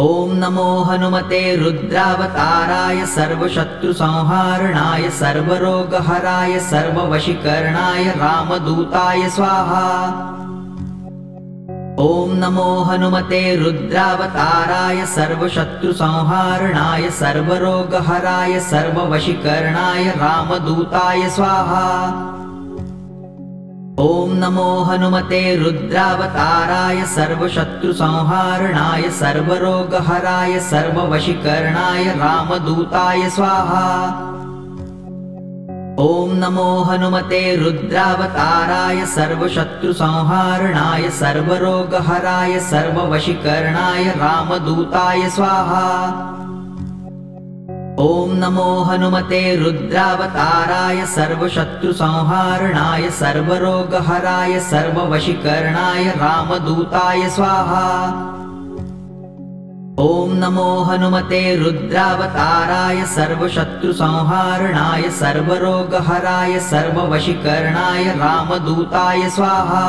ॐ नमो हनुमते रुद्रावताराय सर्वशत्रुसंहारणाय सर्वरोगहराय सर्ववशीकरणाय रामदूताय स्वाहा। ॐ नमो हनुमते रुद्रावताराय सर्वशत्रुसंहारणाय सर्वरोगहराय सर्ववशीकरणाय रामदूताय स्वाहा। ॐ नमो हनुमते रुद्रावताराय सर्वशत्रुसंहारणाय सर्वरोगहराय सर्ववशीकरणाय रामदूताय स्वाहा। ॐ नमो हनुमते रुद्रावताराय सर्वशत्रुसंहारणाय सर्वरोगहराय सर्ववशीकरणाय रामदूताय स्वाहा। ॐ नमो हनुमते रुद्रावताराय सर्वशत्रुसंहारणाय सर्वरोगहराय सर्ववशीकरणाय रामदूताय स्वाहा। ॐ नमो हनुमते रुद्रावताराय सर्वशत्रुसंहारणाय सर्वरोगहराय सर्ववशीकरणाय रामदूताय स्वाहा।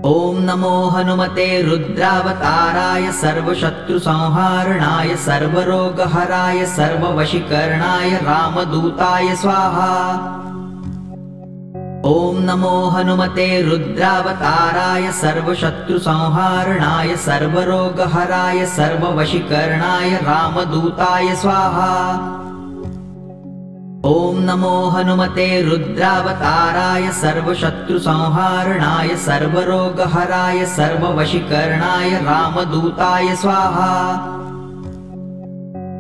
ॐ नमो हनुमते रुद्रावताराय सर्वशत्रुसंहारणाय सर्वरोगहराय सर्ववशीकरणाय रामदूताय स्वाहा। ॐ नमो हनुमते रुद्रावताराय सर्वशत्रुसंहारणाय सर्वरोगहराय सर्ववशीकरणाय रामदूताय स्वाहा। ॐ नमो हनुमते रुद्रावताराय सर्वशत्रुसंहारणाय सर्वरोगहराय सर्ववशीकरणाय रामदूताय स्वाहा।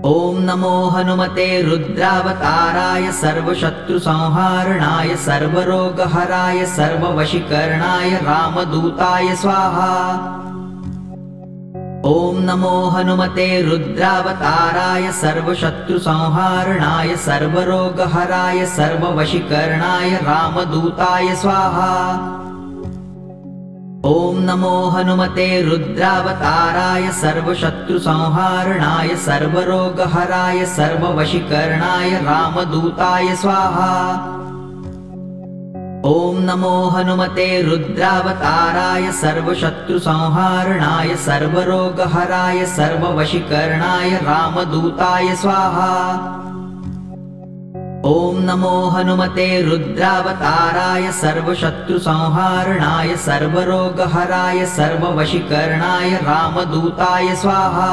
ॐ नमो हनुमते रुद्रावताराय सर्वशत्रुसंहारणाय सर्वरोगहराय सर्ववशीकरणाय रामदूताय स्वाहा। ॐ नमो हनुमते रुद्रावताराय सर्वशत्रुसंहारणाय सर्वरोगहराय सर्ववशीकरणाय रामदूताय स्वाहा। ॐ नमो हनुमते रुद्रावताराय सर्वशत्रुसंहारणाय सर्वरोगहराय सर्ववशीकरणाय रामदूताय स्वाहा। ॐ नमो हनुमते रुद्रावताराय सर्वशत्रुसंहारणाय सर्वरोगहराय सर्ववशीकरणाय रामदूताय स्वाहा। ॐ नमो हनुमते रुद्रावताराय सर्वशत्रुसंहारणाय सर्वरोगहराय सर्ववशीकरणाय रामदूताय स्वाहा।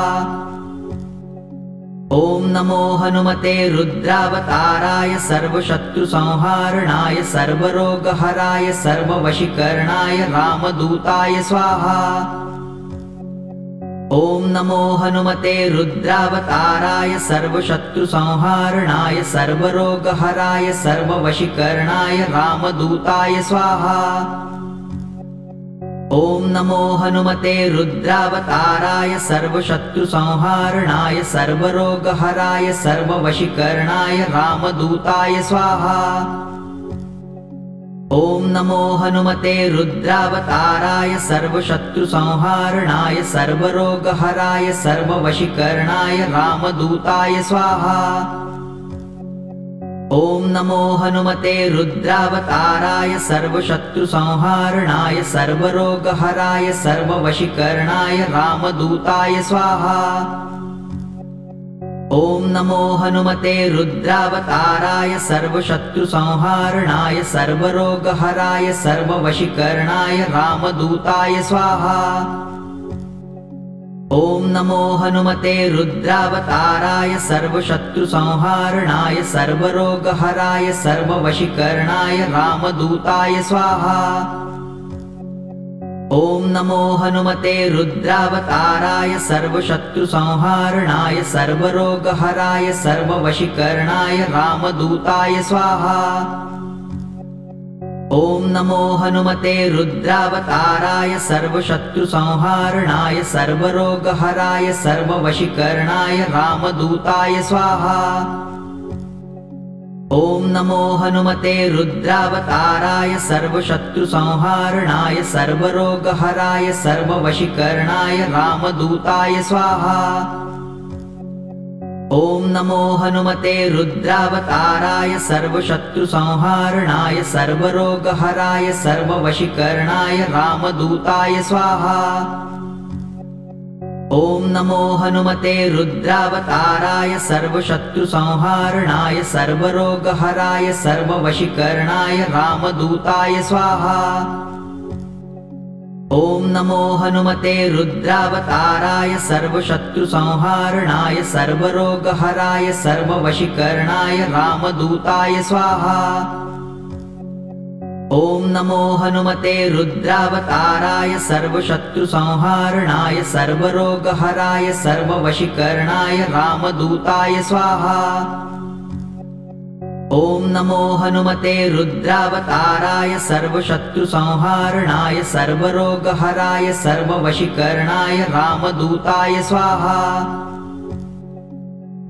ॐ नमो हनुमते रुद्रावताराय सर्वशत्रुसंहारणाय सर्वरोगहराय सर्ववशीकरणाय रामदूताय स्वाहा। ॐ नमो हनुमते रुद्रावताराय सर्वशत्रुसंहारणाय सर्वरोगहराय सर्ववशीकरणाय रामदूताय स्वाहा। ॐ नमो हनुमते रुद्रावताराय सर्वशत्रुसंहारणाय सर्वरोगहराय सर्ववशीकरणाय रामदूताय स्वाहा। ॐ नमो हनुमते रुद्रावताराय सर्वशत्रुसंहारणाय सर्वरोगहराय सर्ववशीकरणाय रामदूताय स्वाहा। ॐ नमो हनुमते रुद्रावताराय सर्वशत्रुसंहारणाय सर्वरोगहराय सर्ववशीकरणाय रामदूताय स्वाहा। ॐ नमो हनुमते रुद्रावताराय सर्वशत्रुसंहारणाय सर्वरोगहराय सर्ववशीकरणाय रामदूताय स्वाहा। ॐ नमो हनुमते रुद्रावताराय सर्वशत्रुसंहारणाय सर्वरोगहराय सर्ववशीकरणाय रामदूताय स्वाहा। ॐ नमो हनुमते रुद्रावताराय सर्वशत्रुसंहारणाय सर्वरोगहराय सर्ववशीकरणाय रामदूताय स्वाहा। ॐ नमो हनुमते रुद्रावताराय सर्वशत्रुसंहारणाय सर्वरोगहराय सर्ववशीकरणाय रामदूताय स्वाहा। ॐ नमो हनुमते रुद्रावताराय सर्वशत्रुसंहारणाय सर्वरोगहराय सर्ववशीकरणाय रामदूताय स्वाहा। ॐ नमो हनुमते रुद्रावताराय सर्वशत्रुसंहारणाय सर्वरोगहराय सर्ववशीकरणाय रामदूताय स्वाहा। ॐ नमो हनुमते रुद्रावताराय सर्वशत्रुसंहारणाय सर्वरोगहराय सर्ववशीकरणाय रामदूताय स्वाहा। ॐ नमो हनुमते रुद्रावताराय सर्वशत्रुसंहारणाय सर्वरोगहराय सर्ववशीकरणाय रामदूताय स्वाहा। ॐ नमो हनुमते रुद्रावताराय सर्वशत्रुसंहारणाय सर्वरोगहराय सर्ववशीकरणाय रामदूताय स्वाहा। ॐ नमो हनुमते रुद्रावताराय सर्वशत्रुसंहारणाय सर्वरोगहराय सर्ववशीकरणाय रामदूताय स्वाहा।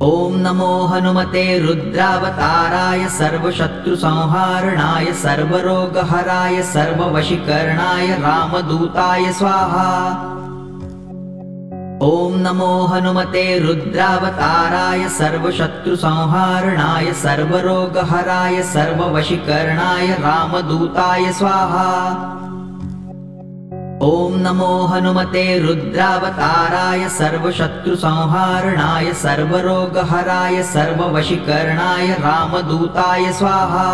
ॐ नमो हनुमते रुद्रावताराय सर्वशत्रुसंहारणाय सर्वरोगहराय सर्ववशीकरणाय रामदूताय स्वाहा। ॐ नमो हनुमते रुद्रावताराय सर्वशत्रुसंहारणाय सर्वरोगहराय सर्ववशीकरणाय रामदूताय स्वाहा। ॐ नमो हनुमते रुद्रावताराय सर्वशत्रुसंहारणाय सर्वरोगहराय सर्ववशीकरणाय रामदूताय स्वाहा।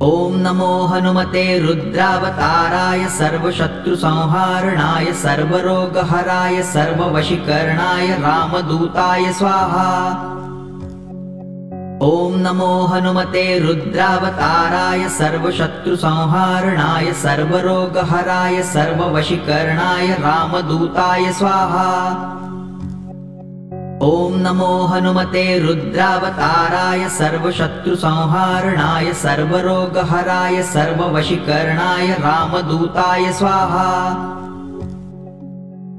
ॐ नमो हनुमते रुद्रावताराय सर्वशत्रुसंहारणाय सर्वरोगहराय सर्ववशीकरणाय रामदूताय स्वाहा। ॐ नमो हनुमते रुद्रावताराय सर्वशत्रुसंहारणाय सर्वरोगहराय सर्ववशीकरणाय रामदूताय स्वाहा। ॐ नमो हनुमते रुद्रावताराय सर्वशत्रुसंहारणाय सर्वरोगहराय सर्ववशीकरणाय रामदूताय स्वाहा।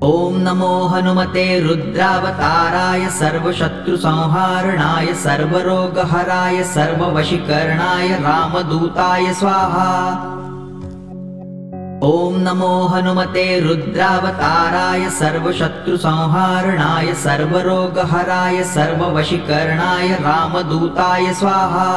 ॐ नमो हनुमते रुद्रावताराय सर्वशत्रुसंहारणाय सर्वरोगहराय सर्ववशीकरणाय रामदूताय स्वाहा। ॐ नमो हनुमते रुद्रावताराय सर्वशत्रुसंहारणाय सर्वरोगहराय सर्ववशीकरणाय रामदूताय स्वाहा।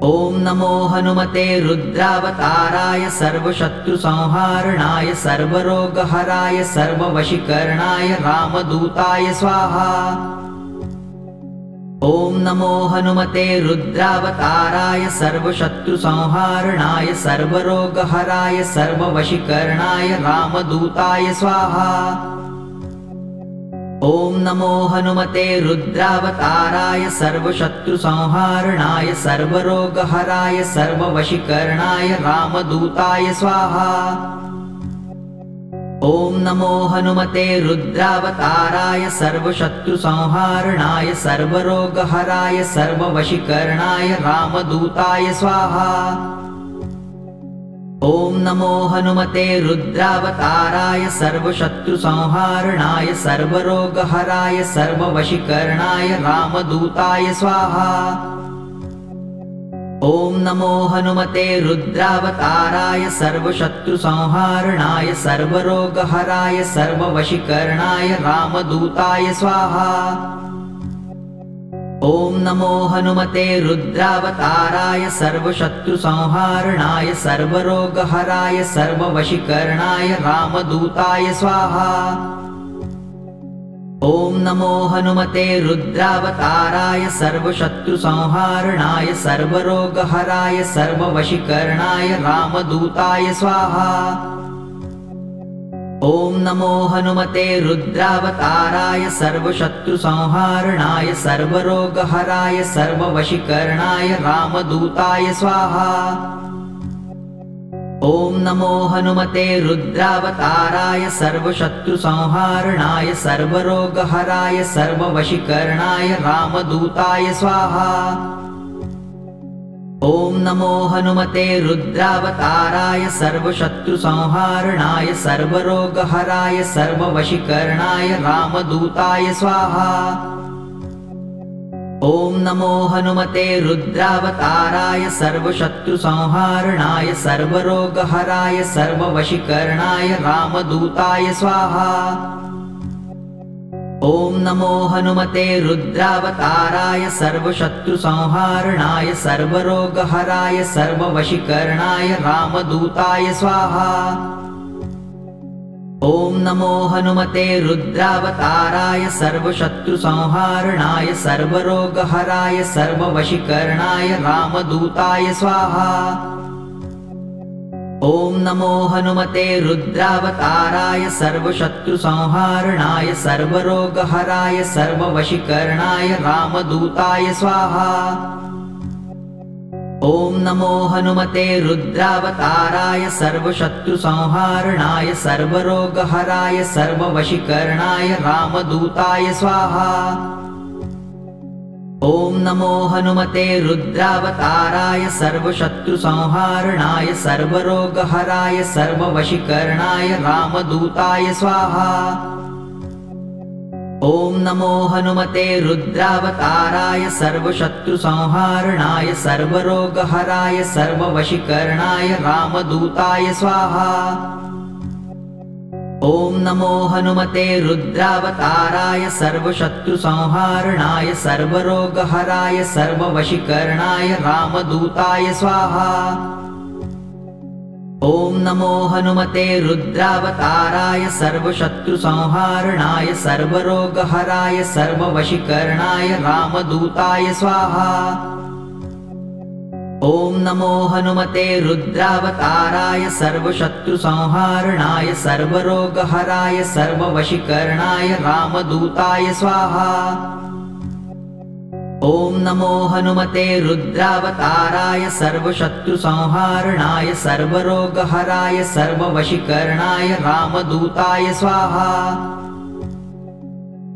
ॐ नमो हनुमते रुद्रावताराय सर्वशत्रुसंहारणाय सर्वरोगहराय सर्ववशीकरणाय रामदूताय स्वाहा। ॐ नमो हनुमते रुद्रावताराय सर्वशत्रुसंहारणाय सर्वरोगहराय सर्ववशीकरणाय रामदूताय स्वाहा। ॐ नमो हनुमते रुद्रावताराय सर्वशत्रुसंहारणाय सर्वरोगहराय सर्ववशीकरणाय रामदूताय स्वाहा। ॐ नमो हनुमते रुद्रावताराय सर्वशत्रुसंहारणाय सर्वरोगहराय सर्ववशीकरणाय रामदूताय स्वाहा। ॐ नमो हनुमते रुद्रावताराय सर्वशत्रुसंहारणाय सर्वरोगहराय सर्ववशीकरणाय रामदूताय स्वाहा। ॐ नमो हनुमते रुद्रावताराय सर्वशत्रुसंहारणाय सर्वरोगहराय सर्ववशीकरणाय रामदूताय स्वाहा। ॐ नमो हनुमते रुद्रावताराय सर्वशत्रुसंहारणाय सर्वरोगहराय सर्ववशीकरणाय रामदूताय स्वाहा। ॐ नमो हनुमते रुद्रावताराय सर्वशत्रुसंहारणाय सर्वरोगहराय सर्ववशीकरणाय रामदूताय स्वाहा। ॐ नमो हनुमते रुद्रावताराय सर्वशत्रुसंहारणाय सर्वरोगहराय सर्ववशीकरणाय रामदूताय स्वाहा। ॐ नमो हनुमते रुद्रावताराय सर्वशत्रुसंहारणाय सर्वरोगहराय सर्ववशीकरणाय रामदूताय स्वाहा। ॐ नमो हनुमते रुद्रावताराय सर्वशत्रुसंहारणाय सर्वरोगहराय सर्ववशीकरणाय रामदूताय स्वाहा। ॐ नमो हनुमते रुद्रावताराय सर्वशत्रुसंहारणाय सर्वरोगहराय सर्ववशीकरणाय रामदूताय स्वाहा। ॐ नमो हनुमते रुद्रावताराय सर्वशत्रुसंहारणाय सर्वरोगहराय सर्ववशीकरणाय रामदूताय स्वाहा। ॐ नमो हनुमते रुद्रावताराय सर्वशत्रुसंहारणाय सर्वरोगहराय सर्ववशीकरणाय रामदूताय स्वाहा। ॐ नमो हनुमते रुद्रावताराय सर्वशत्रुसंहारणाय सर्वरोगहराय सर्ववशीकरणाय रामदूताय स्वाहा। ॐ नमो हनुमते रुद्रावताराय सर्वशत्रुसंहारणाय सर्वरोगहराय सर्ववशीकरणाय रामदूताय स्वाहा। ॐ नमो हनुमते रुद्रावताराय सर्वशत्रुसंहारणाय सर्वरोगहराय सर्ववशीकरणाय रामदूताय स्वाहा। ॐ नमो हनुमते रुद्रावताराय सर्वशत्रुसंहारणाय सर्वरोगहराय सर्ववशीकरणाय रामदूताय स्वाहा। ॐ नमो हनुमते रुद्रावताराय सर्वशत्रुसंहारणाय सर्वरोगहराय सर्ववशीकरणाय रामदूताय स्वाहा। ॐ नमो हनुमते रुद्रावताराय सर्वशत्रुसंहारणाय सर्वरोगहराय सर्ववशीकरणाय रामदूताय स्वाहा। ॐ नमो हनुमते रुद्रावताराय सर्वशत्रुसंहारणाय सर्वरोगहराय सर्ववशीकरणाय रामदूताय स्वाहा। ॐ नमो हनुमते रुद्रावताराय सर्वशत्रुसंहारणाय सर्वरोगहराय सर्ववशीकरणाय रामदूताय स्वाहा।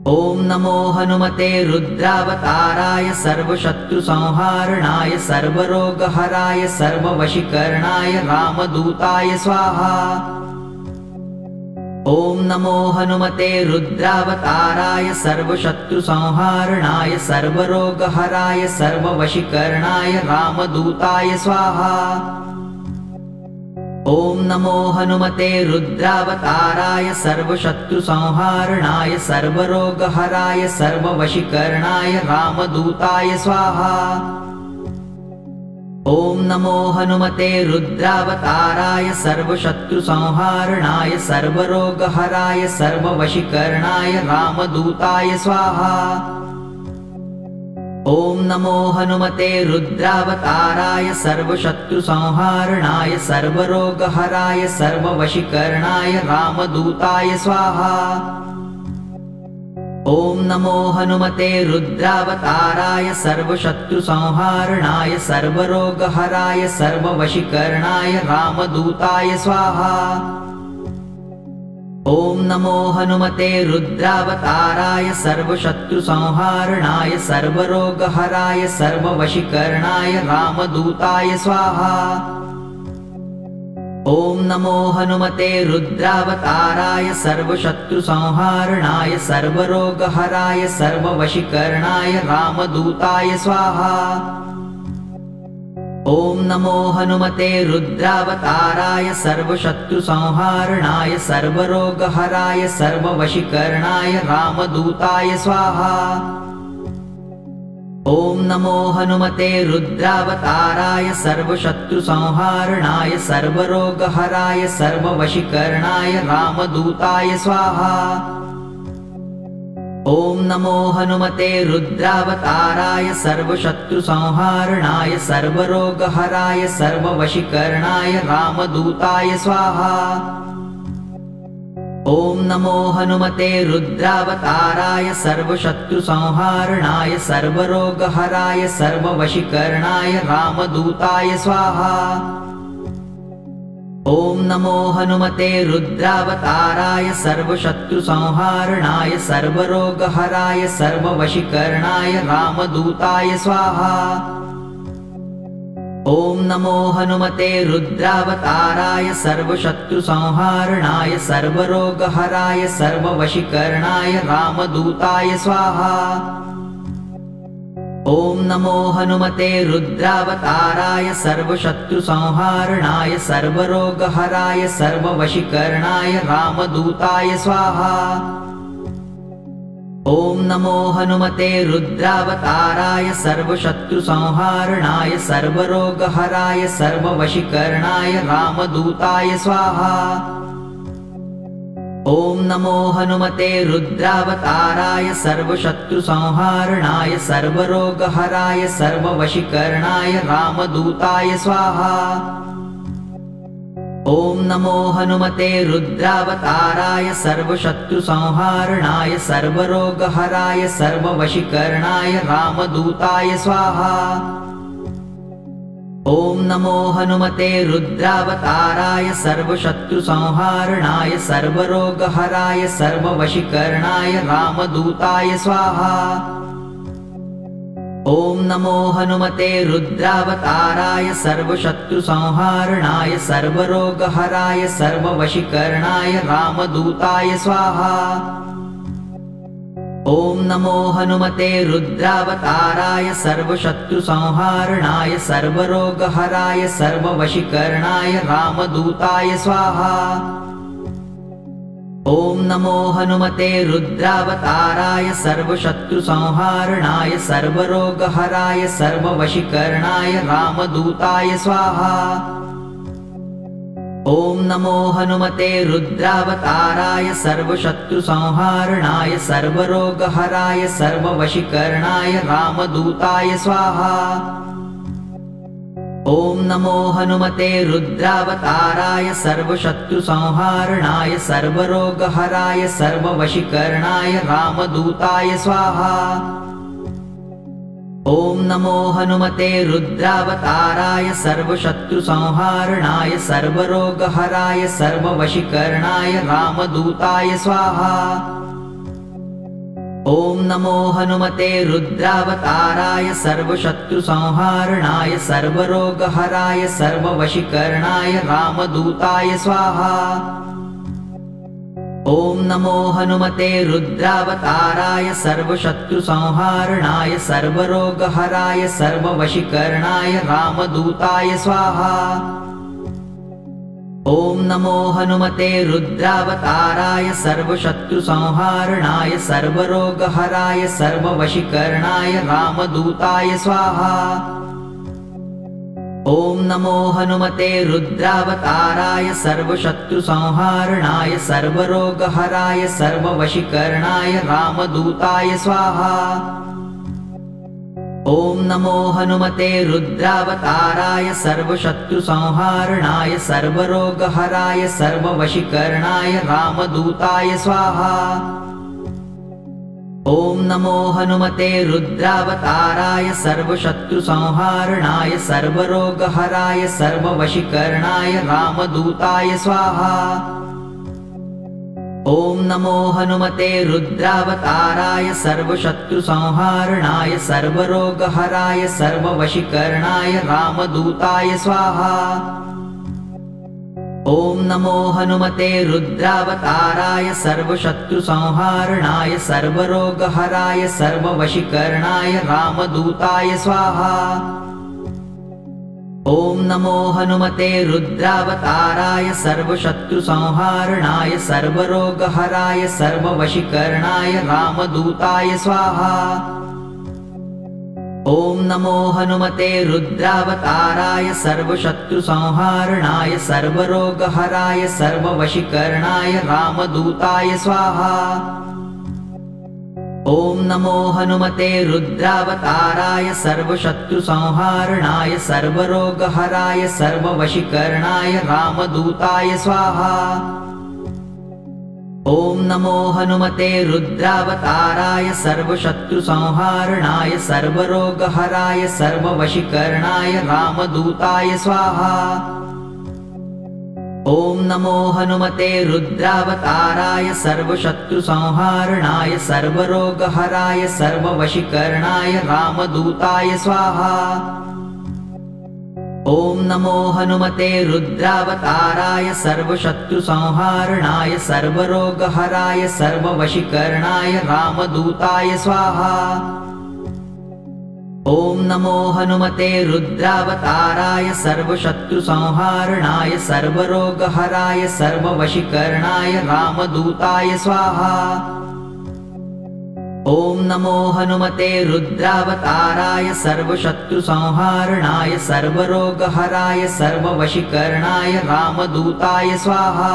ॐ नमो हनुमते रुद्रावताराय सर्वशत्रुसंहारणाय सर्वरोगहराय सर्ववशीकरणाय रामदूताय स्वाहा। ॐ नमो हनुमते रुद्रावताराय सर्वशत्रुसंहारणाय सर्वरोगहराय सर्ववशीकरणाय रामदूताय स्वाहा। ॐ नमो हनुमते रुद्रावताराय सर्वशत्रुसंहारणाय सर्वरोगहराय सर्ववशीकरणाय रामदूताय स्वाहा। ॐ नमो हनुमते रुद्रावताराय सर्वशत्रुसंहारणाय सर्वरोगहराय सर्ववशीकरणाय रामदूताय स्वाहा। ॐ नमो हनुमते रुद्रावताराय सर्वशत्रुसंहारणाय सर्वरोगहराय सर्ववशीकरणाय रामदूताय स्वाहा। ॐ नमो हनुमते रुद्रावताराय सर्वशत्रुसंहारणाय सर्वरोगहराय सर्ववशीकरणाय रामदूताय स्वाहा। ॐ नमो हनुमते रुद्रावताराय सर्वशत्रुसंहारणाय सर्वरोगहराय सर्ववशीकरणाय रामदूताय स्वाहा। ॐ नमो हनुमते रुद्रावताराय सर्वशत्रुसंहारणाय सर्वरोगहराय सर्ववशीकरणाय रामदूताय स्वाहा। ॐ नमो हनुमते रुद्रावताराय सर्वशत्रुसंहारणाय सर्वरोगहराय सर्ववशीकरणाय रामदूताय स्वाहा। ॐ नमो हनुमते रुद्रावताराय सर्वशत्रुसंहारणाय सर्वरोगहराय सर्ववशीकरणाय रामदूताय स्वाहा। ॐ नमो हनुमते रुद्रावताराय सर्वशत्रुसंहारणाय सर्वरोगहराय सर्ववशीकरणाय रामदूताय स्वाहा। ॐ नमो हनुमते रुद्रावताराय सर्वशत्रुसंहारणाय सर्वरोगहराय सर्ववशीकरणाय रामदूताय स्वाहा। ॐ नमो हनुमते रुद्रावताराय सर्वशत्रुसंहारणाय सर्वरोगहराय सर्ववशीकरणाय रामदूताय स्वाहा। ॐ नमो हनुमते रुद्रावताराय सर्वशत्रुसंहारणाय सर्वरोगहराय सर्ववशीकरणाय रामदूताय स्वाहा। ॐ नमो हनुमते रुद्रावताराय सर्वशत्रुसंहारणाय सर्वरोगहराय सर्ववशीकरणाय रामदूताय स्वाहा। ॐ नमो हनुमते रुद्रावताराय सर्वशत्रुसंहारणाय सर्वरोगहराय सर्ववशीकरणाय रामदूताय स्वाहा। ॐ नमो हनुमते रुद्रावताराय सर्वशत्रुसंहारणाय सर्वरोगहराय सर्ववशीकरणाय रामदूताय स्वाहा। ॐ नमो हनुमते रुद्रावताराय सर्वशत्रुसंहारणाय सर्वरोगहराय सर्ववशीकरणाय रामदूताय स्वाहा। ॐ नमो हनुमते रुद्रावताराय सर्वशत्रुसंहारणाय सर्वरोगहराय सर्ववशीकरणाय रामदूताय स्वाहा। ॐ नमो हनुमते रुद्रावताराय सर्वशत्रुसंहारणाय सर्वरोगहराय सर्ववशीकरणाय रामदूताय स्वाहा। ॐ नमो हनुमते रुद्रावताराय सर्वशत्रुसंहारणाय सर्वरोगहराय सर्ववशीकरणाय रामदूताय स्वाहा। ॐ नमो हनुमते रुद्रावताराय सर्वशत्रुसंहारणाय सर्वरोगहराय सर्ववशीकरणाय रामदूताय स्वाहा। ॐ नमो हनुमते रुद्रावताराय सर्वशत्रुसंहारणाय सर्वरोगहराय सर्ववशीकरणाय रामदूताय स्वाहा। ॐ नमो हनुमते रुद्रावताराय सर्वशत्रुसंहारणाय सर्वरोगहराय सर्ववशीकरणाय रामदूताय स्वाहा। ॐ नमो हनुमते रुद्रावताराय सर्वशत्रुसंहारणाय सर्वरोगहराय सर्ववशीकरणाय रामदूताय स्वाहा। ॐ नमो हनुमते रुद्रावताराय सर्वशत्रुसंहारणाय सर्वरोगहराय सर्ववशीकरणाय रामदूताय स्वाहा। ॐ नमो हनुमते रुद्रावताराय सर्वशत्रुसंहारणाय सर्वरोगहराय सर्ववशीकरणाय रामदूताय स्वाहा। ॐ नमो हनुमते रुद्रावताराय सर्वशत्रुसंहारणाय सर्वरोगहराय सर्ववशीकरणाय रामदूताय स्वाहा। ॐ नमो हनुमते रुद्रावताराय सर्वशत्रुसंहारणाय सर्वरोगहराय सर्ववशीकरणाय रामदूताय स्वाहा। ॐ नमो हनुमते रुद्रावताराय सर्वशत्रुसंहारणाय सर्वरोगहराय सर्ववशीकरणाय रामदूताय स्वाहा। ॐ नमो हनुमते रुद्रावताराय सर्वशत्रुसंहारणाय सर्वरोगहराय सर्ववशीकरणाय रामदूताय स्वाहा। ॐ नमो हनुमते रुद्रावताराय सर्वशत्रुसंहारणाय सर्वरोगहराय सर्ववशीकरणाय रामदूताय स्वाहा। ॐ नमो हनुमते रुद्रावताराय सर्वशत्रुसंहारणाय सर्वरोगहराय सर्ववशीकरणाय रामदूताय स्वाहा। ॐ नमो हनुमते रुद्रावताराय सर्वशत्रुसंहारणाय सर्वरोगहराय सर्ववशीकरणाय रामदूताय स्वाहा। ॐ नमो हनुमते रुद्रावताराय सर्वशत्रुसंहारणाय सर्वरोगहराय सर्ववशीकरणाय रामदूताय स्वाहा। ॐ नमो हनुमते रुद्रावताराय सर्वशत्रुसंहारणाय सर्वरोगहराय सर्ववशीकरणाय रामदूताय स्वाहा। ॐ नमो हनुमते रुद्रावताराय सर्वशत्रुसंहारणाय सर्वरोगहराय सर्ववशीकरणाय रामदूताय स्वाहा। ॐ नमो हनुमते रुद्रावताराय सर्वशत्रुसंहारणाय सर्वरोगहराय सर्ववशीकरणाय रामदूताय स्वाहा। ॐ नमो हनुमते रुद्रावताराय सर्वशत्रुसंहारणाय सर्वरोगहराय सर्ववशीकरणाय रामदूताय स्वाहा। ॐ नमो हनुमते रुद्रावताराय सर्वशत्रुसंहारणाय सर्वरोगहराय सर्ववशीकरणाय रामदूताय स्वाहा। ॐ नमो हनुमते रुद्रावताराय सर्वशत्रुसंहारणाय सर्वरोगहराय सर्ववशीकरणाय रामदूताय स्वाहा।